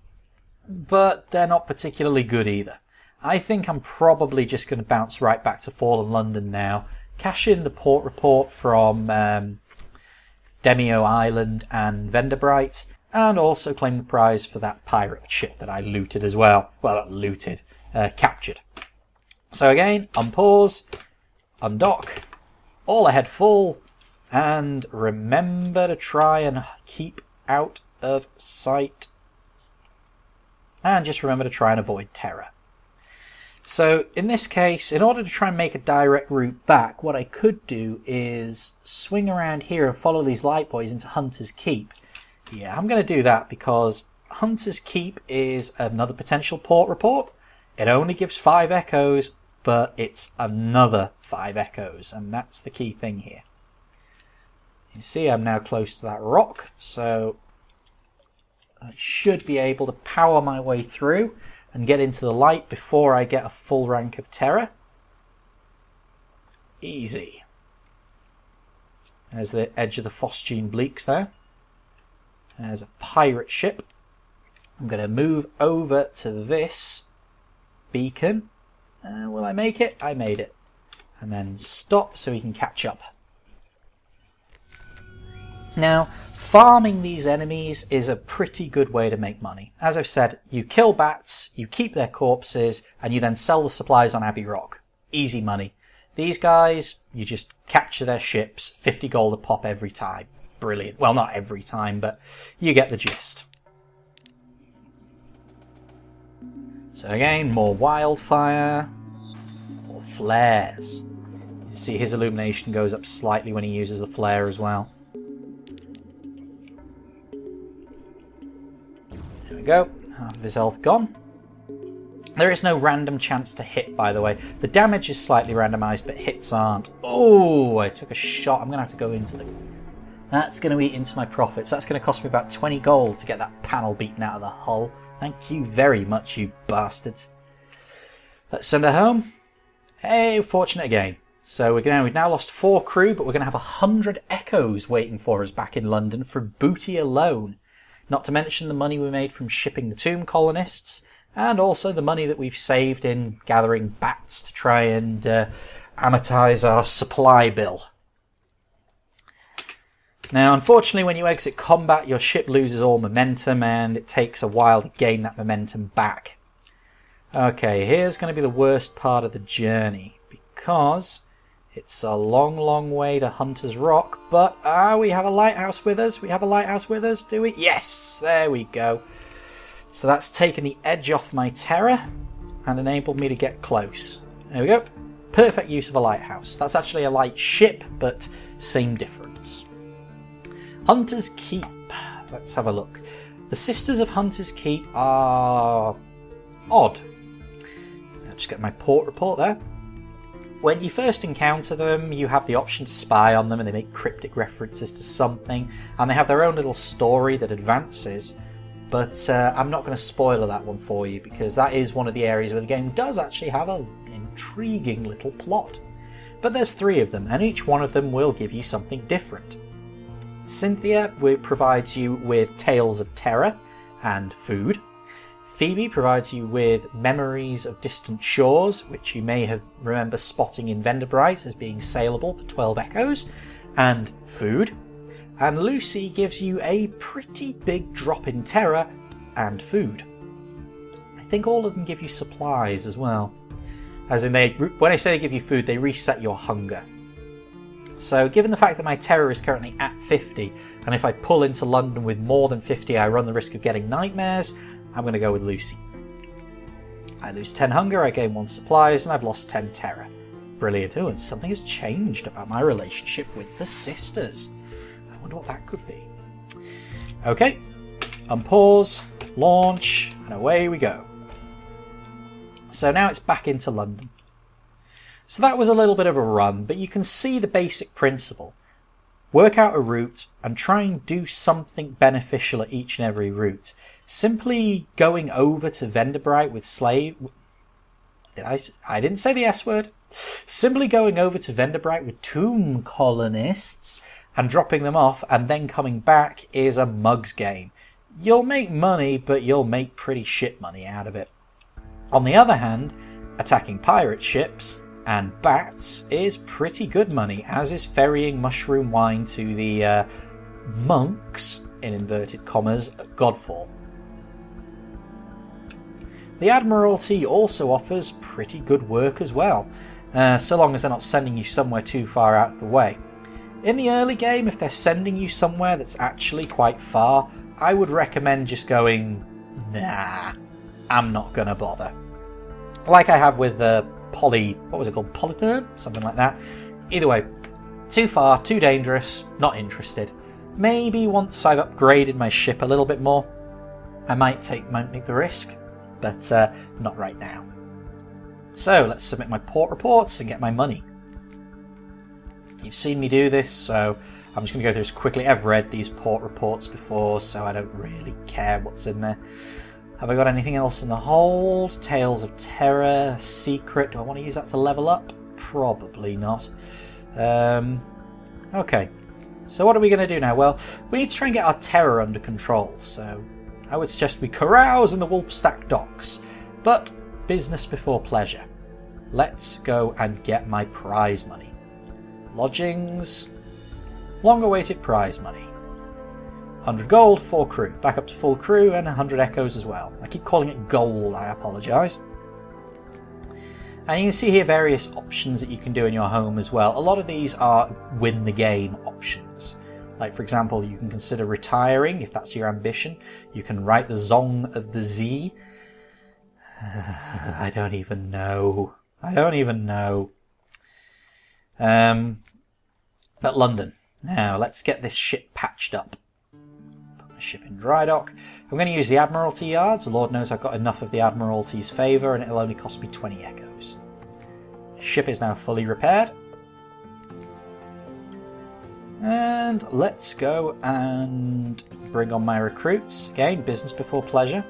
but they're not particularly good either. I think I'm probably just going to bounce right back to Fallen London now, cash in the port report from Demio Island and Venderbright, and also claim the prize for that pirate ship that I looted as well. Well, not looted, captured. So again, unpause, undock, all ahead full, and remember to try and keep out of sight. And just remember to try and avoid terror. So in this case, in order to try and make a direct route back, what I could do is swing around here and follow these light buoys into Hunter's Keep. Yeah, I'm going to do that because Hunter's Keep is another potential port report. It only gives 5 echoes, but it's another 5 echoes, and that's the key thing here. You see I'm now close to that rock, so I should be able to power my way through and get into the light before I get a full rank of terror. Easy. There's the edge of the Phosgene Bleaks there. There's a pirate ship. I'm going to move over to this beacon. Will I make it? I made it. And then stop so we can catch up. Now, Farming these enemies is a pretty good way to make money. As I've said, you kill bats, you keep their corpses, and you then sell the supplies on Abbey Rock. Easy money. These guys, you just capture their ships, 50 gold a pop every time. Brilliant. Well, not every time, but you get the gist. So again, more wildfire, more flares. You see his illumination goes up slightly when he uses the flare as well. There we go, half of his health gone. There is no random chance to hit, by the way. The damage is slightly randomised, but hits aren't. Oh, I took a shot. I'm going to have to go into the... That's going to eat into my profits. That's going to cost me about 20 gold to get that panel beaten out of the hull. Thank you very much, you bastards. Let's send her home. Hey, fortunate again. So we've now lost 4 crew, but we're going to have 100 echoes waiting for us back in London for booty alone. Not to mention the money we made from shipping the tomb colonists, and also the money that we've saved in gathering bats to try and amortise our supply bill. Now, unfortunately, when you exit combat, your ship loses all momentum, and it takes a while to gain that momentum back. Okay, here's going to be the worst part of the journey, because it's a long, long way to Hunter's Rock, but we have a lighthouse with us. We have a lighthouse with us, do we? Yes, there we go. So that's taken the edge off my terror and enabled me to get close. There we go. Perfect use of a lighthouse. That's actually a light ship, but same difference. Hunter's Keep. Let's have a look. The Sisters of Hunter's Keep are odd. I'll just get my port report there. When you first encounter them, you have the option to spy on them, and they make cryptic references to something, and they have their own little story that advances. But I'm not going to spoiler that one for you, because that is one of the areas where the game does actually have an intriguing little plot. But there's 3 of them, and each one of them will give you something different. Cynthia provides you with tales of terror and food. Phoebe provides you with memories of distant shores, which you may remember spotting in Venderbright as being saleable for 12 echoes, and food. And Lucy gives you a pretty big drop in terror and food. I think all of them give you supplies as well. As in, when I say they give you food, they reset your hunger. So given the fact that my terror is currently at 50, and if I pull into London with more than 50 I run the risk of getting nightmares, I'm going to go with Lucy. I lose 10 hunger, I gain 1 supplies, and I've lost 10 terror. Brilliant. Oh, and something has changed about my relationship with the sisters. I wonder what that could be. Okay, unpause, launch, and away we go. So now it's back into London. So that was a little bit of a run, but you can see the basic principle. Work out a route and try and do something beneficial at each and every route. Simply going over to Venderbright with slave... I didn't say the S word. Simply going over to Venderbright with tomb colonists and dropping them off and then coming back is a mug's game. You'll make money, but you'll make pretty shit money out of it. On the other hand, attacking pirate ships and bats is pretty good money, as is ferrying mushroom wine to the monks, in inverted commas, at Godfall. The Admiralty also offers pretty good work as well, so long as they're not sending you somewhere too far out of the way. In the early game, if they're sending you somewhere that's actually quite far, I would recommend just going, nah, I'm not gonna bother. Like I have with the what was it called? Polytherm? Something like that. Either way, too far, too dangerous, not interested. Maybe once I've upgraded my ship a little bit more, I might make the risk, but not right now. So let's submit my port reports and get my money. You've seen me do this, so I'm just going to go through this quickly. I've read these port reports before, so I don't really care what's in there. Have I got anything else in the hold? Tales of Terror, Secret. Do I want to use that to level up? Probably not. Okay. So what are we going to do now? Well, we need to try and get our terror under control. So I would suggest we carouse in the Wolfstack docks. But business before pleasure. Let's go and get my prize money. Lodgings. Long-awaited prize money. 100 gold, 4 crew. Back up to full crew and 100 echoes as well. I keep calling it gold, I apologise. And you can see here various options that you can do in your home as well. A lot of these are win the game options. Like, for example, you can consider retiring if that's your ambition. You can write the Song of the Sea. I don't even know. But London. Now, let's get this ship patched up. Put my ship in dry dock. I'm going to use the Admiralty yards. Lord knows I've got enough of the Admiralty's favour, and it'll only cost me 20 echoes. Ship is now fully repaired. And let's go and bring on my recruits. Again, business before pleasure.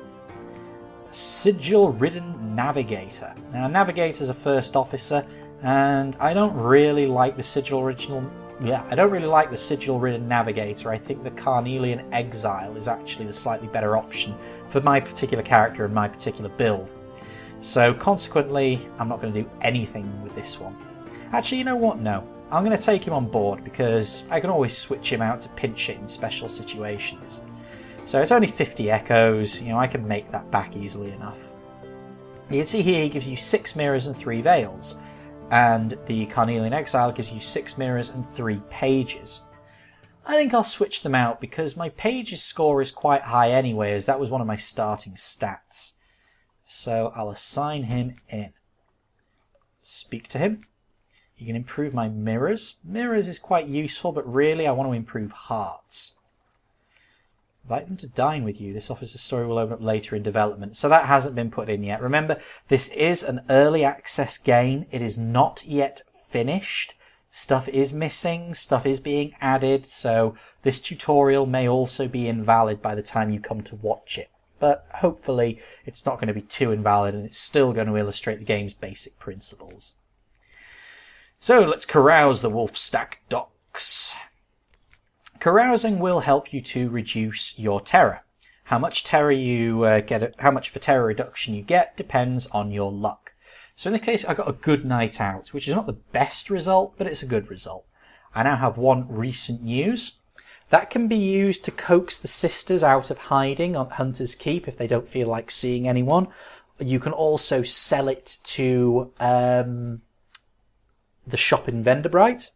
Sigil-ridden navigator. Now, navigator's a first officer, and I don't really like the sigil-ridden navigator. I think the Carnelian exile is actually the slightly better option for my particular character and my particular build. So consequently, I'm not going to do anything with this one. Actually, you know what? No. I'm going to take him on board because I can always switch him out to pinch it in special situations. So it's only 50 echoes, I can make that back easily enough. You can see here he gives you 6 mirrors and 3 veils, and the Carnelian Exile gives you 6 mirrors and 3 pages. I think I'll switch them out because my pages score is quite high anyway, as that was one of my starting stats. So I'll assign him in. Speak to him. You can improve my mirrors. Mirrors is quite useful, but really I want to improve hearts. Invite them to dine with you. This officer's story will open up later in development. So that hasn't been put in yet. Remember, this is an early access game. It is not yet finished. Stuff is missing. Stuff is being added. So this tutorial may also be invalid by the time you come to watch it. But hopefully it's not going to be too invalid and it's still going to illustrate the game's basic principles. So let's carouse the Wolfstack docks. Carousing will help you to reduce your terror. How much terror you get, how much of a terror reduction you get depends on your luck. So in this case, I got a good night out, which is not the best result, but it's a good result. I now have 1 recent news. That can be used to coax the sisters out of hiding on Hunter's Keep if they don't feel like seeing anyone. You can also sell it to the shop in Venderbright.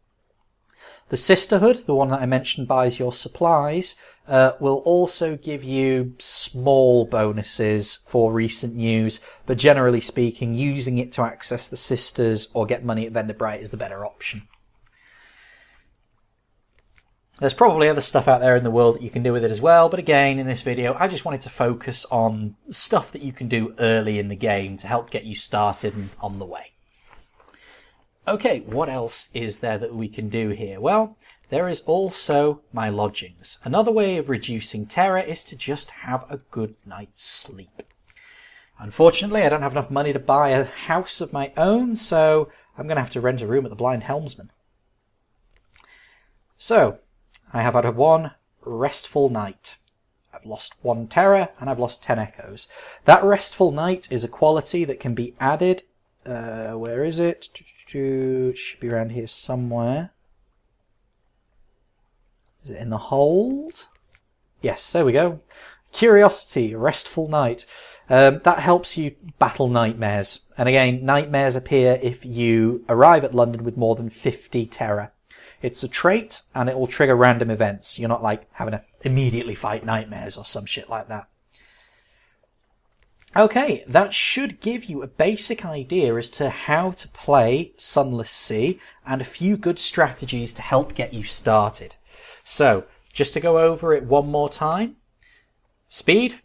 The Sisterhood, the one that I mentioned buys your supplies, will also give you small bonuses for recent news, but generally speaking, using it to access the Sisters or get money at Venderbright is the better option. There's probably other stuff out there in the world that you can do with it as well, but again, in this video, I just wanted to focus on stuff that you can do early in the game to help get you started and on the way. Okay, what else is there that we can do here? Well, there is also my lodgings. Another way of reducing terror is to just have a good night's sleep. Unfortunately, I don't have enough money to buy a house of my own, so I'm going to have to rent a room at the Blind Helmsman. So, I have had 1 restful night. I've lost 1 terror and I've lost 10 echoes. That restful night is a quality that can be added. Where is it? It should be around here somewhere. Is it in the hold? Yes, there we go. Curiosity, restful night. That helps you battle nightmares. And again, nightmares appear if you arrive at London with more than 50 terror. It's a trait and it will trigger random events. You're not like having to immediately fight nightmares or some shit like that. Okay, that should give you a basic idea as to how to play Sunless Sea and a few good strategies to help get you started. So, just to go over it one more time. Speed,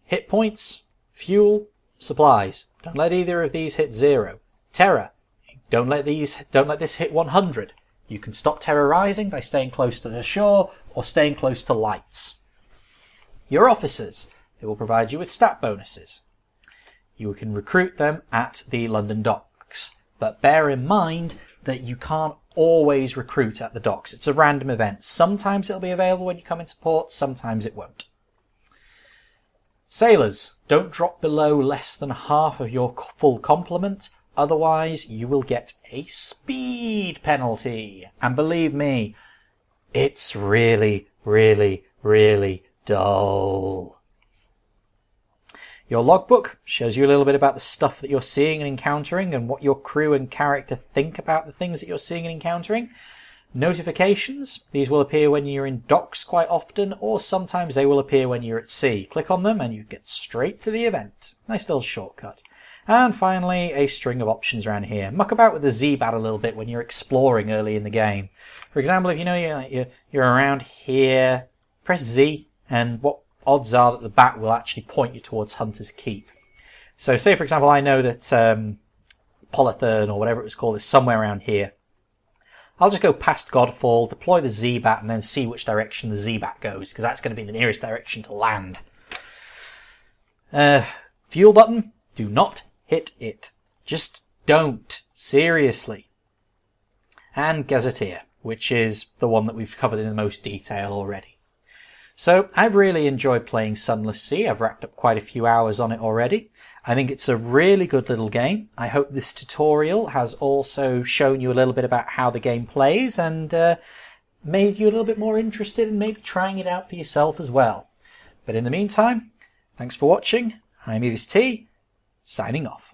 hit points, fuel, supplies. Don't let either of these hit 0. Terror, don't let this hit 100. You can stop terror rising by staying close to the shore or staying close to lights. Your officers. It will provide you with stat bonuses. You can recruit them at the London docks, but bear in mind that you can't always recruit at the docks. It's a random event. Sometimes it'll be available when you come into port, sometimes it won't. Sailors, don't drop below less than half of your full complement, otherwise you will get a speed penalty. And believe me, it's really, really, really dull. Your logbook shows you a little bit about the stuff that you're seeing and encountering and what your crew and character think about the things that you're seeing and encountering. Notifications, these will appear when you're in docks quite often, or sometimes they will appear when you're at sea. Click on them and you get straight to the event. Nice little shortcut. And finally, a string of options around here. Muck about with the Z-bat a little bit when you're exploring early in the game. For example, if you know you're around here, press Z, and what odds are that the bat will actually point you towards Hunter's Keep. So say, for example, I know that Polythurn, or whatever it was called, is somewhere around here. I'll just go past Godfall, deploy the Z-bat, and then see which direction the Z-bat goes, because that's going to be the nearest direction to land. Fuel button, do not hit it. Just don't. Seriously. And Gazetteer, which is the one that we've covered in the most detail already. So I've really enjoyed playing Sunless Sea. I've racked up quite a few hours on it already. I think it's a really good little game. I hope this tutorial has also shown you a little bit about how the game plays and made you a little bit more interested in maybe trying it out for yourself as well. But in the meantime, thanks for watching. I'm T, signing off.